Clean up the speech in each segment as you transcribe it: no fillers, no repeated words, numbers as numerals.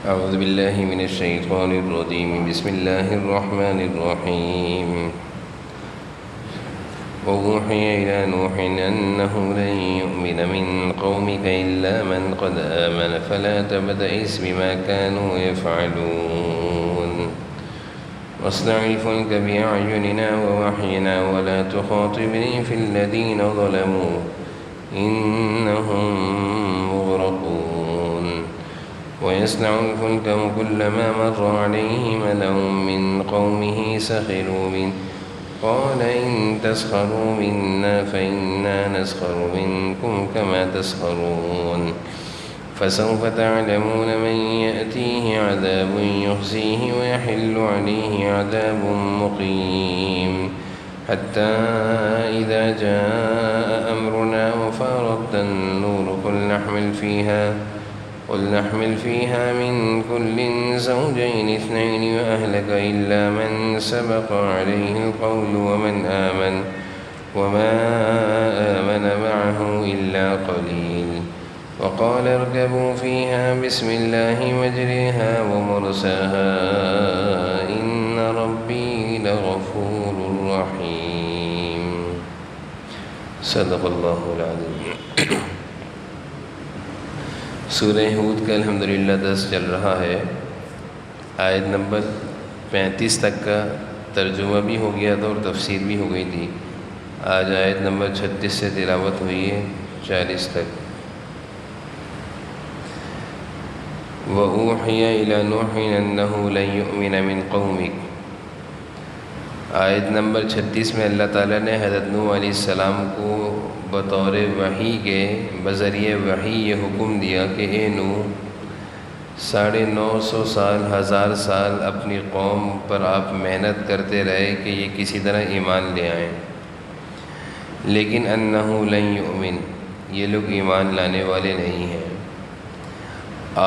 أعوذ بالله من الشيطان الرجيم بسم الله الرحمن الرحيم وأوحي إلى نوح أنه لن يؤمن من قومك إلا من قد آمن فلا تبتئس بما كانوا يفعلون واصنع الفلك بأعيننا ووحينا ولا تخاطبني في الذين ظلموا إنهم مغرقون ويصنع الفلك كلما مر عليه ملأ من قومه سخروا منه قال إن تسخروا منا فإنا نسخر منكم كما تسخرون فسوف تعلمون من يأتيه عذاب يخزيه ويحل عليه عذاب مقيم حتى إذا جاء أمرنا وفارت النور قل نحمل فيها من كل زوجين اثنين وأهلك إلا من سبق عليه القول وما آمن معه إلا قليل وقال اركبوا فيها بسم الله مجريها ومرساها إن ربي لغفور رحيم صدق اللہ العظیم۔ سورہ ہود کا الحمدللہ درس چل رہا ہے۔ آیت نمبر 35 تک کا ترجمہ بھی ہو گیا تھا اور تفسیر بھی ہو گئی تھی۔ آج آیت نمبر 36 سے تلاوت ہوئی ہے 40 تک۔ وَأُوحِيَ إِلَى نُوحٍ أَنَّهُ لَن يُؤْمِنَ مِن قَوْمِكَ۔ آیت نمبر 36 میں اللہ تعالیٰ نے حضرت نوح علیہ السلام کو بطور وحی کے بذریعہ وحی یہ حکم دیا کہ اے نوح 950 سال 1000 سال اپنی قوم پر آپ محنت کرتے رہے کہ یہ کسی طرح ایمان لے آئیں، لیکن انہ لن یؤمن، یہ لوگ ایمان لانے والے نہیں ہیں۔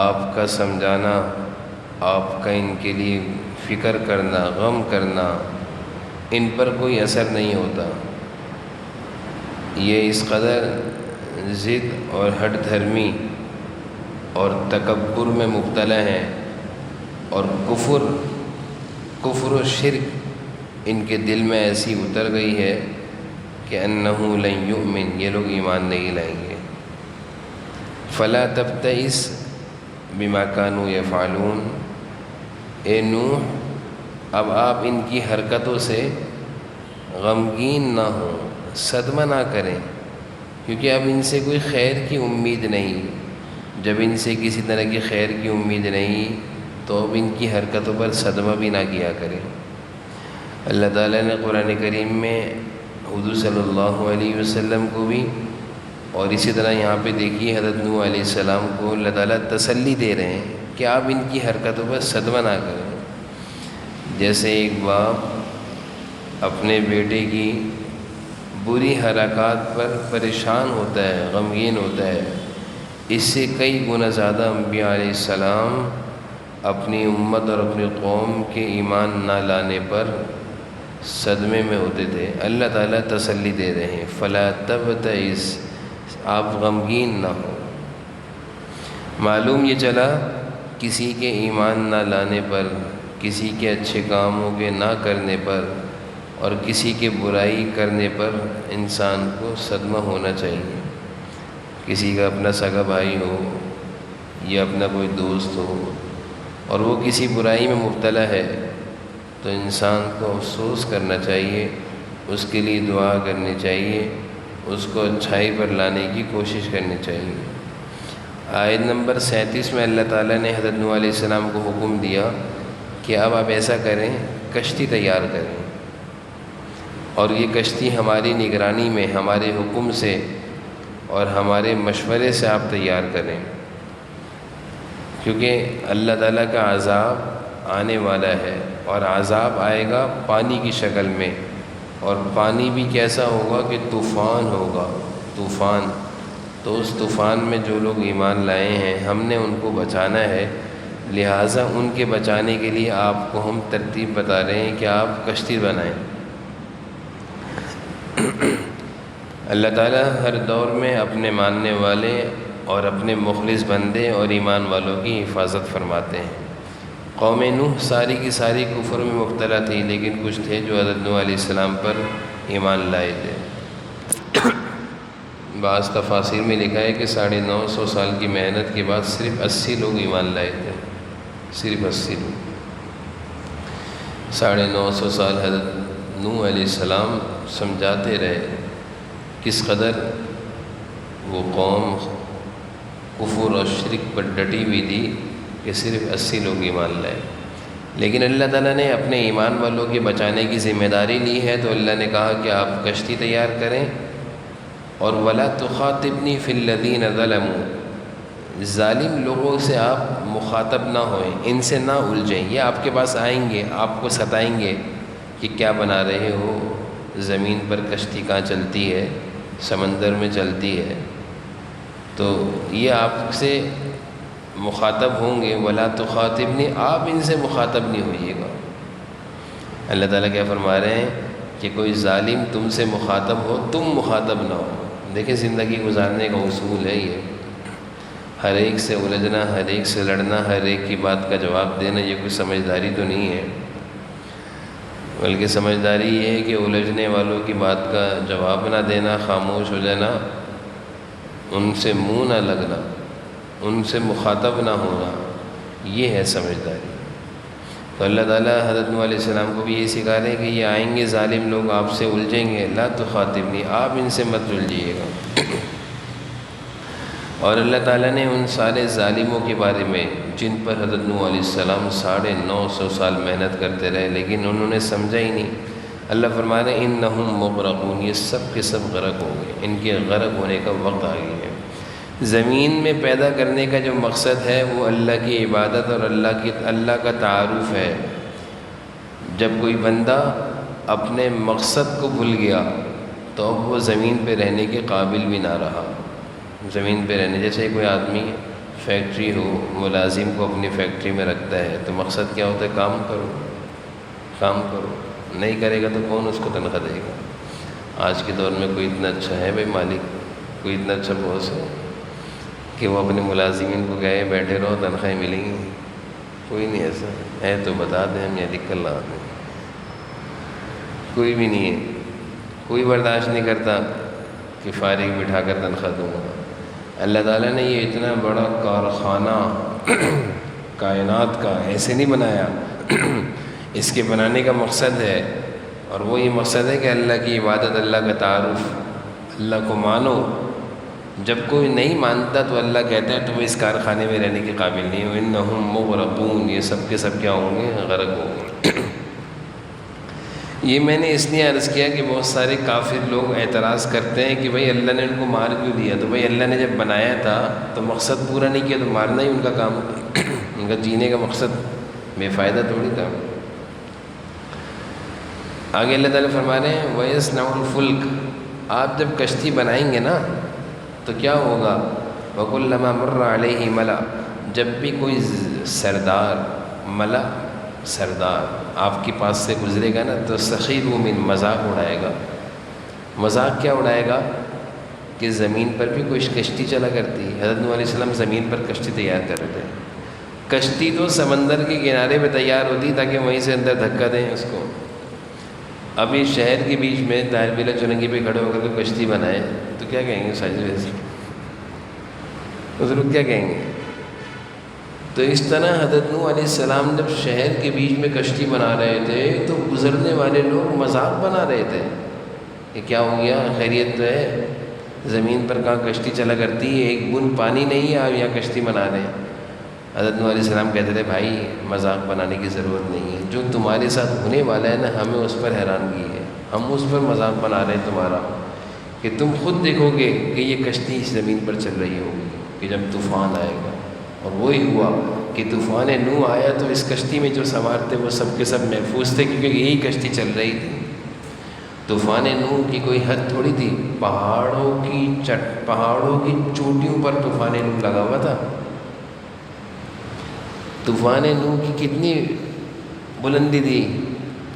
آپ کا سمجھانا، آپ کا ان کے لیے فکر کرنا، غم کرنا، ان پر کوئی اثر نہیں ہوتا۔ یہ اس قدر ضد اور ہٹ دھرمی اور تکبر میں مبتلا ہیں اور کفر و شرک ان کے دل میں ایسی اتر گئی ہے کہ انہ لن یؤمن، یہ لوگ ایمان نہیں لائیں گے۔ فلا تبتئس بما كانوا يفعلون، اے نوح اب آپ ان کی حرکتوں سے غمگین نہ ہوں، صدمہ نہ کریں، کیونکہ اب ان سے کوئی خیر کی امید نہیں۔ جب ان سے کسی طرح کی خیر کی امید نہیں تو اب ان کی حرکتوں پر صدمہ بھی نہ کیا کریں۔ اللہ تعالیٰ نے قرآن کریم میں حضور صلی اللہ علیہ وسلم کو بھی، اور اسی طرح یہاں پہ دیکھیے حضرت نوح علیہ السلام کو اللہ تعالیٰ تسلی دے رہے ہیں کہ آپ ان کی حرکتوں پر صدمہ نہ کریں۔ جیسے ایک باپ اپنے بیٹے کی بری حرکات پر پریشان ہوتا ہے، غمگین ہوتا ہے، اس سے کئی گنا زیادہ انبیاء علیہ السلام اپنی امت اور اپنی قوم کے ایمان نہ لانے پر صدمے میں ہوتے تھے۔ اللہ تعالیٰ تسلی دے رہے ہیں، فلا تبتئس، آپ غمگین نہ ہوں۔ معلوم یہ چلا کسی کے ایمان نہ لانے پر، کسی کے اچھے کاموں کے نہ کرنے پر اور کسی کے برائی کرنے پر انسان کو صدمہ ہونا چاہیے۔ کسی کا اپنا سگا بھائی ہو یا اپنا کوئی دوست ہو اور وہ کسی برائی میں مبتلا ہے تو انسان کو افسوس کرنا چاہیے، اس کے لیے دعا کرنی چاہیے، اس کو اچھائی پر لانے کی کوشش کرنی چاہیے۔ آیت نمبر 37 میں اللہ تعالیٰ نے حضرت نوح علیہ السلام کو حکم دیا کہ اب آپ ایسا کریں، کشتی تیار کریں، اور یہ کشتی ہماری نگرانی میں، ہمارے حکم سے اور ہمارے مشورے سے آپ تیار کریں، کیونکہ اللہ تعالیٰ کا عذاب آنے والا ہے، اور عذاب آئے گا پانی کی شکل میں، اور پانی بھی کیسا ہوگا کہ طوفان ہوگا، طوفان۔ تو اس طوفان میں جو لوگ ایمان لائے ہیں ہم نے ان کو بچانا ہے، لہٰذا ان کے بچانے کے لیے آپ کو ہم ترتیب بتا رہے ہیں کہ آپ کشتی بنائیں۔ اللہ تعالیٰ ہر دور میں اپنے ماننے والے اور اپنے مخلص بندے اور ایمان والوں کی حفاظت فرماتے ہیں۔ قوم نوح ساری کی ساری کفر میں مبتلا تھی، لیکن کچھ تھے جو حضرت نوح علیہ السلام پر ایمان لائے تھے۔ بعض تفاسیر میں لکھا ہے کہ 950 سال کی محنت کے بعد صرف 80 لوگ ایمان لائے تھے، صرف 80 لوگ۔ 950 سال حضرت نوح علیہ السلام سمجھاتے رہے، کس قدر وہ قوم کفر اور شرک پر ڈٹی ہوئی تھی کہ صرف 80 لوگ ایمان لائے۔ لیکن اللہ تعالیٰ نے اپنے ایمان والوں کے بچانے کی ذمہ داری لی ہے، تو اللہ نے کہا کہ آپ کشتی تیار کریں اور وَلَا تُخَاطِبْنِي فِي الَّذِينَ ظَلَمُوا، ظالم لوگوں سے آپ مخاطب نہ ہوئیں، ان سے نہ الجھیں۔ یہ آپ کے پاس آئیں گے، آپ کو ستائیں گے کہ کیا بنا رہے ہو، زمین پر کشتی کہاں چلتی ہے، سمندر میں چلتی ہے، تو یہ آپ سے مخاطب ہوں گے۔ وَلَا تُخَاطِبْنِي، آپ ان سے مخاطب نہیں ہوئیے گا۔ اللہ تعالیٰ کیا فرما رہے ہیں کہ کوئی ظالم تم سے مخاطب ہو، تم مخاطب نہ ہو۔ دیکھیں زندگی گزارنے کا اصول ہے یہ، ہر ایک سے الجھنا، ہر ایک سے لڑنا، ہر ایک کی بات کا جواب دینا، یہ کوئی سمجھداری تو نہیں ہے، بلکہ سمجھداری یہ ہے کہ الجھنے والوں کی بات کا جواب نہ دینا، خاموش ہو جانا، ان سے منہ نہ لگنا، ان سے مخاطب نہ ہونا، یہ ہے سمجھداری۔ تو اللہ تعالیٰ حضرت نوح علیہ السلام کو بھی یہ سکھا رہے ہیں کہ یہ آئیں گے ظالم لوگ، آپ سے الجھیں گے، لا تخاطبنی، آپ ان سے مت الجھیے گا۔ اور اللہ تعالیٰ نے ان سارے ظالموں کے بارے میں جن پر حضرت نوح علیہ السلام 950 سال محنت کرتے رہے لیکن انہوں نے سمجھا ہی نہیں، اللہ فرما رہے ہیں انہم مغرقون، یہ سب کے سب غرق ہو گئے، ان کے غرق ہونے کا وقت آ گیا ہے۔ زمین میں پیدا کرنے کا جو مقصد ہے وہ اللہ کی عبادت اور اللہ کا تعارف ہے۔ جب کوئی بندہ اپنے مقصد کو بھول گیا تو اب وہ زمین پہ رہنے کے قابل بھی نہ رہا۔ زمین پہ رہنے، جیسے کوئی آدمی فیکٹری ہو، ملازم کو اپنی فیکٹری میں رکھتا ہے تو مقصد کیا ہوتا ہے؟ کام کرو، کام کرو، نہیں کرے گا تو کون اس کو تنخواہ دے گا؟ آج کے دور میں کوئی اتنا اچھا ہے بھائی مالک، کوئی اتنا اچھا باس ہے کہ وہ اپنے ملازمین کو کہے بیٹھے رہو تنخواہیں ملیں گی؟ کوئی نہیں ایسا ہے، تو بتا دیں، ہم یہ لکھ کر لا دیں۔ کوئی بھی نہیں ہے، کوئی برداشت نہیں کرتا کہ فارغ بٹھا کر تنخواہ دوں گا۔ اللہ تعالیٰ نے یہ اتنا بڑا کارخانہ کائنات کا ایسے نہیں بنایا، اس کے بنانے کا مقصد ہے، اور وہ یہ مقصد ہے کہ اللہ کی عبادت، اللہ کا تعارف، اللہ کو مانو۔ جب کوئی نہیں مانتا تو اللہ کہتا ہے تو وہ اس کارخانے میں رہنے کے قابل نہیں ہو۔ انہم مغرقون، یہ سب کے سب کیا ہوں گے؟ غرق ہوں گے۔ یہ میں نے اس لیے عرض کیا کہ بہت سارے کافر لوگ اعتراض کرتے ہیں کہ بھئی اللہ نے ان کو مار کیوں دیا؟ تو بھئی اللہ نے جب بنایا تھا تو مقصد پورا نہیں کیا تو مارنا ہی ان کا کام، ان کا جینے کا مقصد بے فائدہ تھوڑی تھا۔ آگے اللہ تعالیٰ فرما رہے ہیں وَيَصْنَعُ الْفُلْكَ، آپ جب کشتی بنائیں گے نا تو کیا ہوگا؟ وَكُلَّمَا مَرَّ عَلَيْهِ مَلَأٌ، جب بھی کوئی سردار، ملا سردار آپ کے پاس سے گزرے گا نا تو سخیروا من، مذاق اڑائے گا۔ مذاق کیا اڑائے گا؟ کہ زمین پر بھی کوئی کشتی چلا کرتی ہے۔ حضرت نوح علیہ السلام زمین پر کشتی تیار کر رہے تھے۔ کشتی تو سمندر کے کنارے پہ تیار ہوتی تاکہ وہیں سے اندر دھکا دیں اس کو۔ اب اس شہر کے بیچ میں طاہر بلا چننگی پہ کھڑے ہو کر کے کشتی بنائے تو کیا کہیں گے؟ ساجد ویسے اس لوگ کیا کہیں گے؟ تو اس طرح حضرت نوح علیہ السلام جب شہر کے بیچ میں کشتی بنا رہے تھے تو گزرنے والے لوگ مذاق بنا رہے تھے کہ کیا ہو گیا، خیریت تو ہے؟ زمین پر کہاں کشتی چلا کرتی ہے، ایک بند پانی نہیں ہے، آپ یہاں کشتی بنا رہے ہیں۔ حضرت نوح علیہ السلام کہتے تھے بھائی مذاق بنانے کی ضرورت نہیں ہے، جو تمہارے ساتھ ہونے والا ہے نا ہمیں اس پر حیرانگی ہے، ہم اس پر مذاق بنا رہے ہیں تمہارا، کہ تم خود دیکھو گے کہ یہ کشتی اس زمین پر چل رہی ہوگی کہ جب طوفان آئے گا۔ اور وہی ہوا کہ طوفان نوح آیا تو اس کشتی میں جو سوار تھے وہ سب کے سب محفوظ تھے کیونکہ یہی کشتی چل رہی تھی۔ طوفان نوح کی کوئی حد تھوڑی تھی، پہاڑوں کی چوٹیوں پر طوفان نوح لگا ہوا تھا۔ طوفان نوح کی کتنی بلندی تھی؟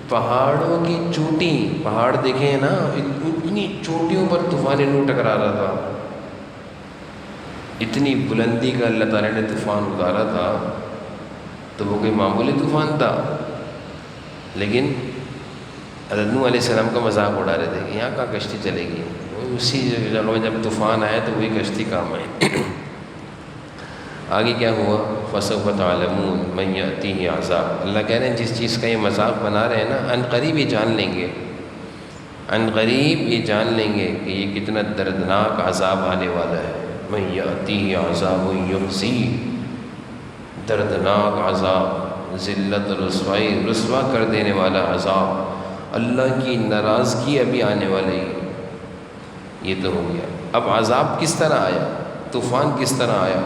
پہاڑوں کی چوٹی، پہاڑ دیکھیں نا، اتنی چوٹیوں پر طوفان نوح ٹکرا رہا تھا۔ اتنی بلندی کا اللہ تعالیٰ نے طوفان اتارا تھا، تو وہ کوئی معمولی طوفان تھا، لیکن حضرت نوح علیہ السلام کا مذاق اڑا رہے تھے کہ یہاں کہاں کشتی چلے گی، اسی جگہ میں جب طوفان آیا تو وہی کشتی کام آئی۔ آگے کیا ہوا؟ فَسَوْفَ تَعْلَمُونَ مَن يَأْتِيهِ عَذَابٌ، اللہ کہہ رہے ہیں جس چیز کا یہ مذاق بنا رہے ہیں نا، ان قریب یہ جان لیں گے، ان قریب یہ جان لیں گے کہ یہ کتنا دردناک عذاب آنے والا ہے۔ مَن يَأْتِيهِ عَذَابٌ يُخْزِيهِ، دردناک عذاب، ذلت رسوائی، رسوا کر دینے والا عذاب، اللہ کی ناراضگی ابھی آنے والی ہے۔ یہ تو ہو گیا۔ اب عذاب کس طرح آیا، طوفان کس طرح آیا؟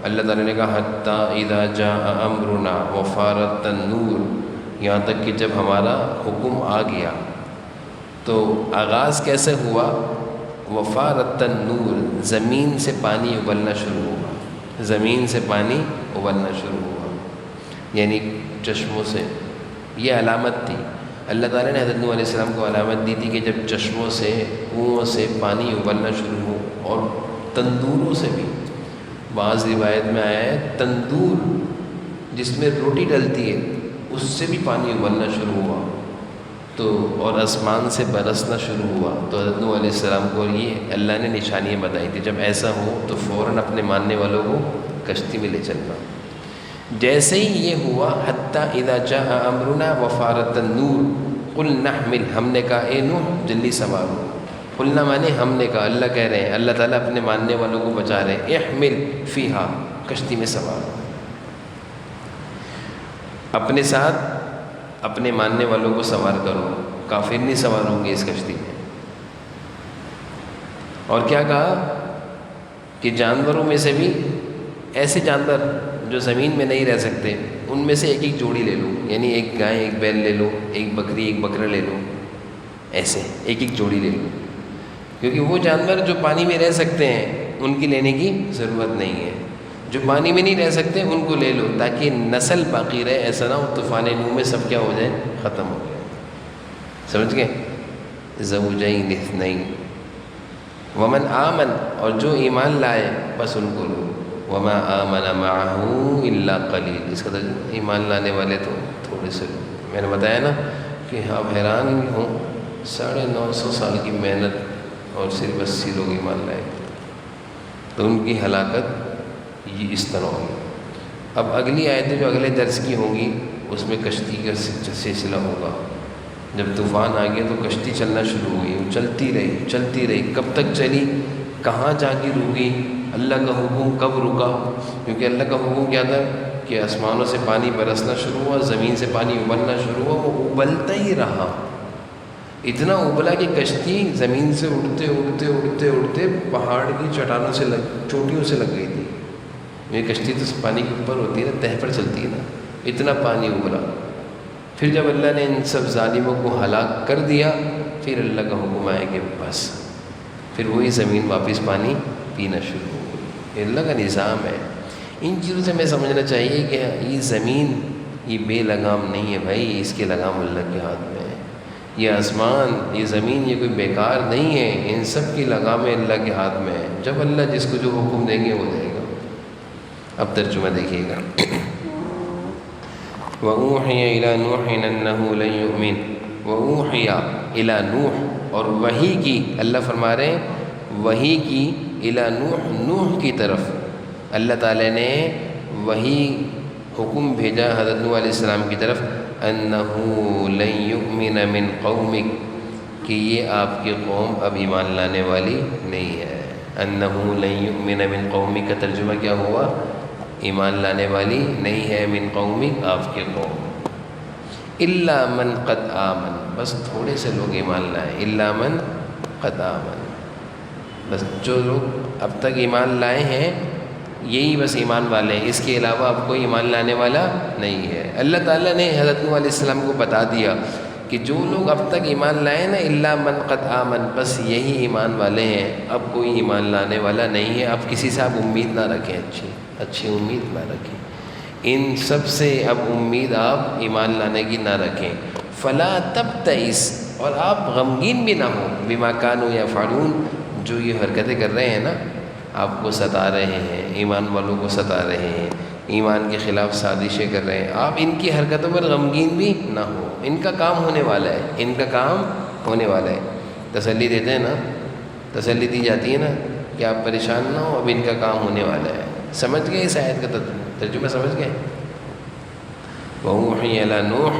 اللہ تعالیٰ نے کہا حتیٰ اذا جاء امرنا وفارت النور، یہاں تک کہ جب ہمارا حکم آ گیا۔ تو آغاز کیسے ہوا؟ وفارت النور، زمین سے پانی ابلنا شروع ہوا، زمین سے پانی ابلنا شروع ہوا، یعنی چشموں سے۔ یہ علامت تھی، اللہ تعالیٰ نے حضرت نوح علیہ السلام کو علامت دی تھی کہ جب چشموں سے، کنووں سے پانی ابلنا شروع ہو، اور تندوروں سے بھی۔ بعض روایت میں آیا ہے تندور جس میں روٹی ڈلتی ہے اس سے بھی پانی ابلنا شروع ہوا، تو اور آسمان سے برسنا شروع ہوا۔ تو حضرت نوح علیہ السلام کو یہ اللہ نے نشانیاں بتائی تھی، جب ایسا ہو تو فوراً اپنے ماننے والوں کو کشتی میں لے چلنا۔ جیسے ہی یہ ہوا حتیٰ اذا جاء امرنا وفارت النور قلنا احمل، ہم نے کہا اے نوح جلدی سوار ہو۔ قلنا مانے ہم نے کہا، اللہ کہہ رہے ہیں، اللہ تعالیٰ اپنے ماننے والوں کو بچا رہے ہیں، احمل فیہا، کشتی میں سوار ہو، اپنے ساتھ اپنے ماننے والوں کو سوار کرو، کافر نہیں سوار ہوں گے اس کشتی میں۔ اور کیا کہا کہ جانوروں میں سے بھی ایسے جانور جو زمین میں نہیں رہ سکتے، ان میں سے ایک ایک جوڑی لے لو، یعنی ایک گائے ایک بیل لے لو، ایک بکری ایک بکرا لے لو، ایسے ایک ایک جوڑی لے لو، کیونکہ وہ جانور جو پانی میں رہ سکتے ہیں ان کی لینے کی ضرورت نہیں ہے، جو پانی میں نہیں رہ سکتے ان کو لے لو تاکہ نسل باقی رہے، ایسا نہ ہو طوفان نوح میں سب کیا ہو جائے، ختم ہو جائے۔ سمجھ گئے؟ زوجین اثنین ومن آمن، اور جو ایمان لائے بس ان کو لو، وما آمن معه الا قلیل، اس کا ترجمہ ایمان لانے والے تو تھوڑے سے لوگ۔ میں نے بتایا نا کہ آپ حیران ہوں، 950 سال کی محنت اور صرف 80 لوگ ایمان لائے، تو ان کی ہلاکت یہ اس طرح ہوگی۔ اب اگلی آیتیں جو اگلے درس کی ہوں گی اس میں کشتی کا سلسلہ ہوگا۔ جب طوفان آ گیا تو کشتی چلنا شروع ہوئی، وہ چلتی رہی، کب تک چلی، کہاں جا کے رکی، اللہ کا حکم کب رکا، کیونکہ اللہ کا حکم کیا تھا کہ آسمانوں سے پانی برسنا شروع ہوا، زمین سے پانی ابلنا شروع ہوا، وہ ابلتا ہی رہا، اتنا ابلا کہ کشتی زمین سے اڑتے پہاڑ کی چٹانوں سے چوٹیوں سے لگ گئی تھی۔ یہ کشتی تو پانی کے اوپر ہوتی ہے نا، تہ پر چلتی ہے نا، اتنا پانی ابلا۔ پھر جب اللہ نے ان سب ظالموں کو ہلاک کر دیا، پھر اللہ کا حکم آیا کہ بس، پھر وہی زمین واپس پانی پینا شروع ہو گئی۔ یہ اللہ کا نظام ہے۔ ان چیزوں سے ہمیں سمجھنا چاہیے کہ یہ زمین یہ بے لگام نہیں ہے بھائی، اس کے لگام اللہ کے ہاتھ میں ہے۔ یہ آسمان، یہ زمین، یہ کوئی بیکار نہیں ہے، ان سب کی لگامیں اللہ کے ہاتھ میں ہے۔ جب اللہ جس کو جو حکم دیں گے وہ دے گا۔ اب ترجمہ دیکھیے گا۔ وَأُوحِيَ إِلَى نُوحٍ أَنَّهُ لَن يُؤْمِنَ، وَأُوحِيَ إِلَى نُوح، اور وحی کی، اللہ فرما رہے ہیں وحی کی، إِلَى نُوح، نوح کی طرف اللہ تعالیٰ نے وحی حکم بھیجا حضرت نوح علیہ السلام کی طرف، أَنَّهُ لَن يُؤْمِنَ مِن قَوْمِكَ، کہ یہ آپ کی قوم اب ایمان لانے والی نہیں ہے۔ أَنَّهُ لَن يُؤْمِنَ مِن قَوْمِكَ کا ترجمہ کیا ہوا؟ ایمان لانے والی نہیں ہے، من قومک، آپ کے قوم، الا من قد آمن، بس تھوڑے سے لوگ ایمان لائے، الا من قد آمن، بس جو لوگ اب تک ایمان لائے ہیں یہی بس ایمان والے ہیں، اس کے علاوہ اب کوئی ایمان لانے والا نہیں ہے۔ اللہ تعالیٰ نے حضرت نوح علیہ السلام کو بتا دیا کہ جو لوگ اب تک ایمان لائے نا، الا من قد آمن، بس یہی ایمان والے ہیں، اب کوئی ایمان لانے والا نہیں ہے۔ اب کسی سے آپ امید نہ رکھیں، اچھی امید نہ رکھیں، ان سب سے اب امید آپ ایمان لانے کی نہ رکھیں۔ فلا تبتئس، اور آپ غمگین بھی نہ ہوں، بما کانوا یفعلون، جو یہ حرکتیں کر رہے ہیں نا، آپ کو ستا رہے ہیں، ایمان والوں کو ستا رہے ہیں، ایمان کے خلاف سازشیں کر رہے ہیں، آپ ان کی حرکتوں پر غمگین بھی نہ ہو، ان کا کام ہونے والا ہے، ان کا کام ہونے والا ہے۔ تسلی دیتے ہیں نا، تسلی دی جاتی ہے نا کہ آپ پریشان نہ ہو، اب ان کا کام ہونے والا ہے۔ سمجھ گئے اس آیت کا ترجمہ سمجھ گئے؟ وَأُوحِيَ إِلَىٰ نُوحٍ،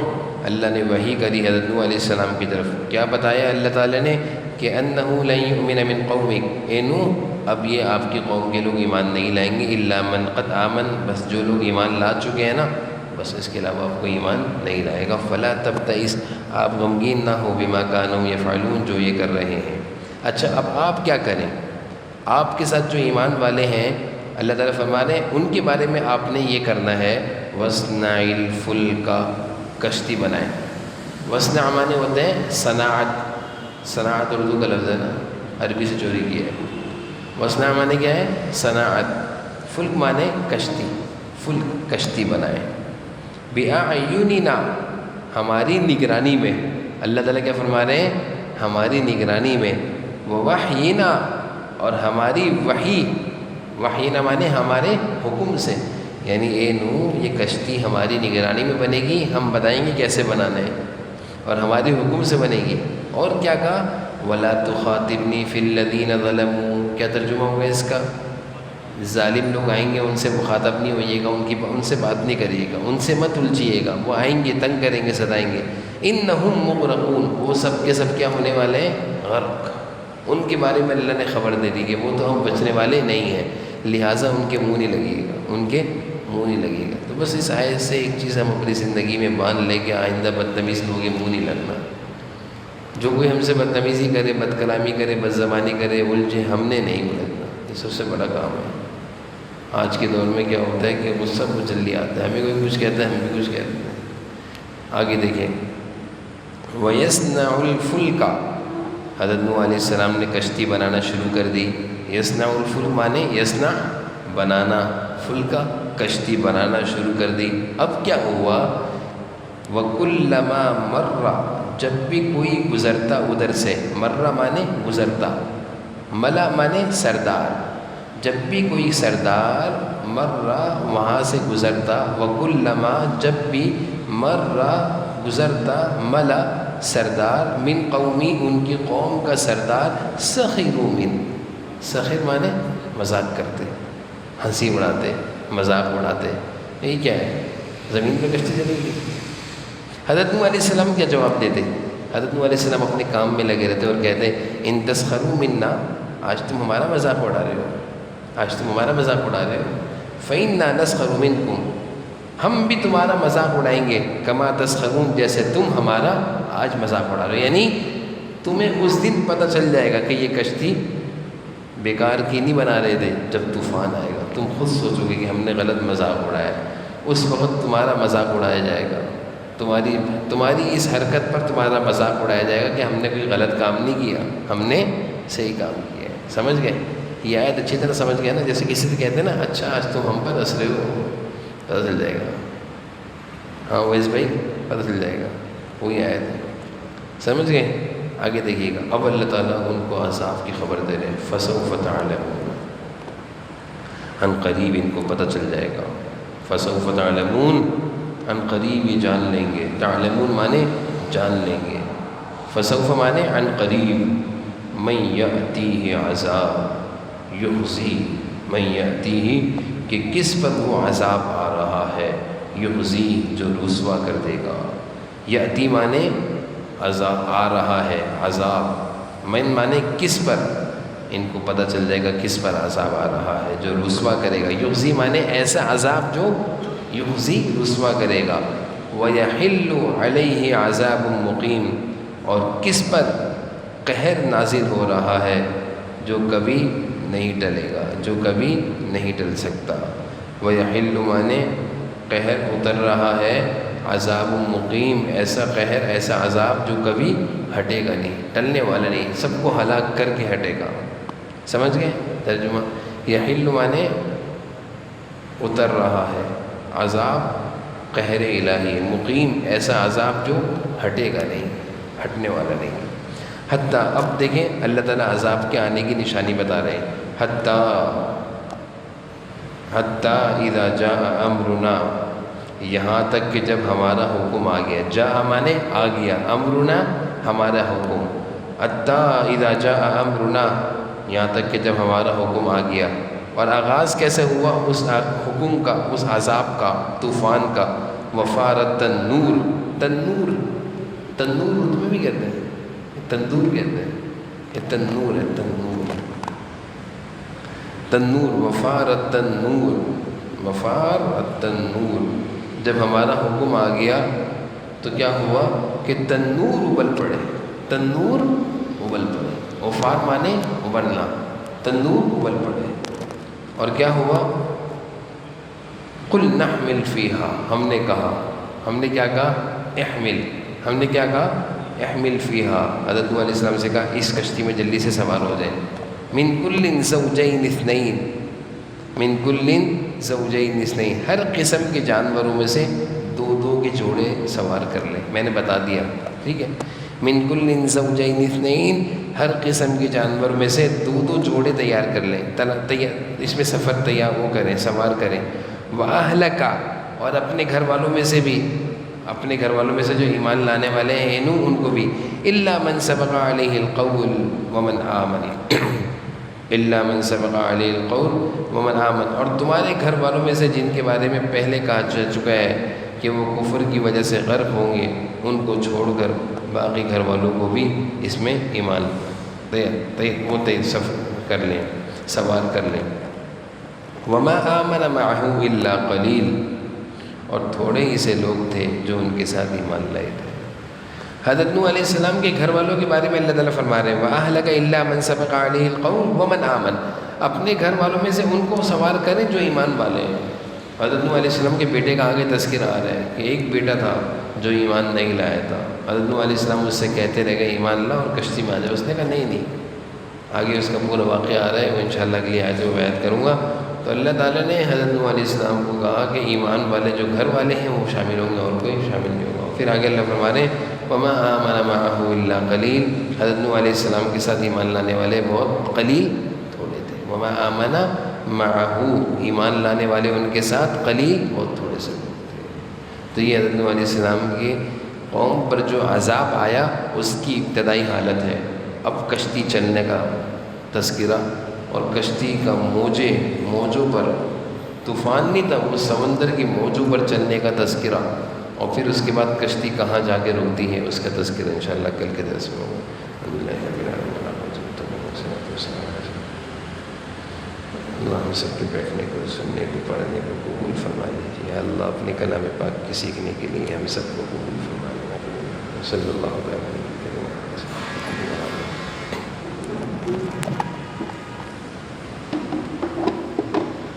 اللہ نے وحی کری حضرت نوح علیہ السلام کی طرف، کیا بتایا اللہ تعالیٰ نے کہ أَنَّهُ لَن يُؤْمِنَ مِن قَوْمِكَ، اے نوح اب یہ آپ کی قوم کے لوگ ایمان نہیں لائیں گے، إِلَّا مَنْ قَدْ آمَنَ، بس جو لوگ ایمان لا چکے ہیں نا، بس اس کے علاوہ آپ کو ایمان نہیں لائے گا۔ فَلَا تَبْتَئِسْ، آپ غمگین نہ ہو، بِمَا كَانُوا يَفْعَلُونَ، جو یہ کر رہے ہیں۔ اچھا اب آپ کیا کریں؟ آپ کے ساتھ جو ایمان والے ہیں، اللہ تعالیٰ فرما رہے ہیں ان کے بارے میں آپ نے یہ کرنا ہے، وَاصْنَعِ الْفُلْكَ، کشتی بنائیں۔ وصنع معنی ہوتے ہیں صناعت، صناعت اردو کا لفظ ہے نا، عربی سے چوری کیا ہے۔ وصنع معنی کیا ہے؟ صناعت۔ فلک معنی کشتی، فلک کشتی بنائیں۔ بِأَعْيُنِنَا، ہماری نگرانی میں، اللہ تعالیٰ کیا فرما رہے ہیں؟ ہماری نگرانی میں، وَوَحْيِنَا، اور ہماری وحی، وحینا معنی ہمارے حکم سے، یعنی اے نوح یہ کشتی ہماری نگرانی میں بنے گی، ہم بتائیں گے کیسے بنانا ہے، اور ہمارے حکم سے بنے گی۔ اور کیا کہا؟ وَلَا تُخَاطِبْنِي فِي الَّذِينَ ظَلَمُوا، کیا ترجمہ ہوگا اس کا؟ ظالم لوگ آئیں گے ان سے مخاطب نہیں ہوئیے گا، ان سے بات نہیں کریے گا، ان سے مت الجھیے گا، وہ آئیں گے تنگ کریں گے ستائیں گے۔ إِنَّهُمْ مُغْرَقُونَ، وہ سب کے سب کیا ہونے والے ہیں؟ غرق۔ ان کے بارے میں اللہ نے خبر دے دی کہ وہ تو ہم بچنے والے نہیں ہیں، لہٰذا ان کے منہ نہیں لگے گا، ان کے منہ نہیں لگے گا۔ تو بس اس آیت سے ایک چیز ہم اپنی زندگی میں باندھ لے کہ آئندہ بدتمیز لوگوں کے منہ نہیں لگنا۔ جو کوئی ہم سے بدتمیزی کرے، بد کلامی کرے، بد زبانی کرے، الجھے، ہم نے نہیں لگنا، یہ سب سے بڑا کام ہے۔ آج کے دور میں کیا ہوتا ہے کہ غصہ بہت جلدی آتا ہے، ہمیں کوئی کچھ کہتا ہے ہم بھی کچھ کہتے ہیں۔ آگے دیکھیں، وَيَصْنَعُ الْفُلْكَ، حضرت نوح علیہ السلام نے کشتی بنانا شروع کر دی۔ یصنع الفلک مانے یصنع بنانا، فلکا کشتی بنانا شروع کر دی۔ اب کیا ہوا؟ وَكُلَّمَا مَرَّ، جب بھی کوئی گزرتا ادھر سے، مرہ مانے گزرتا، ملا مانے سردار، جب بھی کوئی سردار مرہ وہاں سے گزرتا، وَكُلَّمَا جب بھی مرہ گزرتا، ملا سردار، من قومی ان کی قوم کا سردار، سخروا من، سخر مانے مذاق کرتے، ہنسی اڑاتے، مذاق اڑاتے۔ یہ کیا ہے؟ زمین پہ کشتی چلے گی۔ حضرت نوح علیہ السلام کیا جواب دیتے؟ حضرت نوح علیہ السلام اپنے کام میں لگے رہتے اور کہتے ان تسخروا منا، آج تم ہمارا مذاق اڑا رہے ہو، آج تم ہمارا مذاق اڑا رہے ہو، فإنا نسخر منکم، ہم بھی تمہارا مذاق اڑائیں گے، کما تسخرون، جیسے تم ہمارا آج مذاق اڑا رہے ہو۔ یعنی تمہیں اس دن پتہ چل جائے گا کہ یہ کشتی بیکار کی نہیں بنا رہے تھے، جب طوفان آئے گا تم خود سوچو گے کہ ہم نے غلط مذاق اڑایا، اس وقت تمہارا مذاق اڑایا جائے گا، تمہاری اس حرکت پر تمہارا مذاق اڑایا جائے گا کہ ہم نے کوئی غلط کام نہیں کیا، ہم نے صحیح کام کیا ہے۔ سمجھ گئے؟ یہ آیت اچھی طرح سمجھ گئے نا؟ جیسے کسی سے کہتے ہیں نا اچھا آج تم ہم پر ہنس رہے ہو، پتہ چل جائے گا، ہاں ویس بھائی پتہ چل جائے گا، وہی آیت ہے۔ سمجھ گئے؟ آگے دیکھیے گا، اب اللہ تعالیٰ ان کو عذاب کی خبر دے رہے ہیں، فسوف تعلمون، ان قریب ان کو پتہ چل جائے گا، فسوف تعلمون، ان قریب یہ جان لیں گے، تعلمون مانے جان لیں گے، فسوف مانے ان قریب، من یأتیہ عذاب یخزی، من یأتیہ کہ کس پر وہ عذاب آ رہا ہے، یخزی جو رسوا کر دے گا، یأتی مانے عذاب آ رہا ہے، عذاب، من مانے کس پر، ان کو پتہ چل جائے گا کس پر عذاب آ رہا ہے جو رسوا کرے گا، یخزی مانے ایسا عذاب جو یخزی رسوا کرے گا، وَيَحِلُّ عَلَيْهِ عَذَابٌ مُقِيمٌ اور کس پر قہر نازل ہو رہا ہے جو کبھی نہیں ٹلے گا، جو کبھی نہیں ٹل سکتا، وَيَحِلُّ مانے قہر اتر رہا ہے، عذاب مقیم ایسا قہر، ایسا عذاب جو کبھی ہٹے گا نہیں، ٹلنے والا نہیں، سب کو ہلاک کر کے ہٹے گا۔ سمجھ گئے ترجمہ؟ یحل مانے اتر رہا ہے، عذاب قہر الہی، مقیم ایسا عذاب جو ہٹے گا نہیں، ہٹنے والا نہیں۔ حتیٰ اب دیکھیں اللہ تعالیٰ عذاب کے آنے کی نشانی بتا رہے ہیں، حتیٰ اذا جاء امرنا، یہاں تک کہ جب ہمارا حکم آ گیا. جاء مانے آ گیا، امرنا ہمارا حکم. حتیٰ اذا جاء امرنا، یہاں تک کہ جب ہمارا حکم آ گیا. اور آغاز کیسے ہوا اس حکم کا، اس عذاب کا، طوفان کا؟ وفارت تنور، تنور اردو میں بھی کہتے ہیں، تندور کہتے ہیں، یہ تنور ہے، تنور. وفارت تنور، وفار التنور. جب ہمارا حکم آ گیا تو کیا ہوا کہ تنور ابل پڑے، تنور ابل پڑے. وفار مانے ابلنا، تنور ابل پڑے. اور کیا ہوا؟ قل نحمل فیہا، ہم نے کہا، ہم نے کیا کہا؟ احمل. ہم نے کیا کہا؟ احمل فیہا. حضرت نوح علیہ السلام سے کہا اس کشتی میں جلدی سے سوار ہو جائے. من کل زوجین اثنین، من کل زوجین اثنین، ہر قسم کے جانوروں میں سے دو دو کے جوڑے سوار کر لیں. میں نے بتا دیا، ٹھیک ہے. من کل زوجین اثنین، ہر قسم کے جانور میں سے دو دو جوڑے تیار کر لیں، اس میں سفر تیار وہ کریں، سوار کریں. وَأَهْلَكَ، اور اپنے گھر والوں میں سے بھی، اپنے گھر والوں میں سے جو ایمان لانے والے ہیں ان کو بھی. إِلَّا مَنْ سَبَقَ عَلَيْهِ الْقَوْلُ وَمَنْ آمَنَ، إِلَّا مَنْ سَبَقَ عَلَيْهِ الْقَوْلُ وَمَنْ آمَنَ. اور تمہارے گھر والوں میں سے جن کے بارے میں پہلے کہا جا چکا ہے کہ وہ کفر کی وجہ سے غرق ہوں گے، ان کو چھوڑ کر باقی گھر والوں کو بھی اس میں ایمان وہ سفر کر لیں، سوار کر لیں. وَمَا آمَنَ مَعَهُ إِلَّا قَلِيلٌ، اور تھوڑے ہی سے لوگ تھے جو ان کے ساتھ ایمان لائے تھے. حضرت نوح علیہ السلام کے گھر والوں کے بارے میں اللہ تعالیٰ فرما رہے ہیں وَأَهْلَكَ إِلَّا مَنْ سَبَقَ عَلَيْهِ الْقَوْلُ وَمَنْ آمَنَ، اپنے گھر والوں میں سے ان کو سوار کریں جو ایمان والے ہیں. حضرت نوح علیہ السلام کے بیٹے کا آگے تذکرہ آ رہا ہے کہ ایک بیٹا تھا جو ایمان نہیں لایا تھا. حضرت نوح علیہ السلام اس سے کہتے رہ گئے ایمان لا اور کشتی میں آ جائے. اس نے کہا نہیں. آگے اس کا پورا واقعہ آ رہا ہے، وہ انشاءاللہ اگلی آیت میں بیان کروں گا. تو اللہ تعالیٰ نے حضرت نوح علیہ السلام کو کہا کہ ایمان والے جو گھر والے ہیں وہ شامل ہوں گے اور کوئی شامل نہیں ہوگا. پھر آگے اللہ فرما رہے ہیں وَمَا آمَنَ مَعَهُ إِلَّا قَلِيلٌ، حضرت نوح علیہ السلام کے ساتھ ایمان لانے والے بہت قلیل، تھوڑے تھے. وَمَا آمَنَ مَعَهُ، ایمان لانے والے ان کے ساتھ قلیل، بہت تھوڑے سے تھے. تو یہ حضرت نوح علیہ السلام کی قوم پر جو عذاب آیا اس کی ابتدائی حالت ہے. اب کشتی چلنے کا تذکرہ اور کشتی کا موجوں پر، طوفان نہیں تھا، وہ سمندر کی موجوں پر چلنے کا تذکرہ، اور پھر اس کے بعد کشتی کہاں جا کے رکتی ہے اس کا تذکرہ انشاءاللہ کل کے درس میں ہوگا. اللہ ہم سب کے بیٹھنے کو، سننے کو، پڑھنے کو قبول فرما لیجیے. اللہ اپنے کلام پاک کی سیکھنے کے لیے ہم سب کو قبول فرما لیجیے. صلی اللہ علیہ وسلم.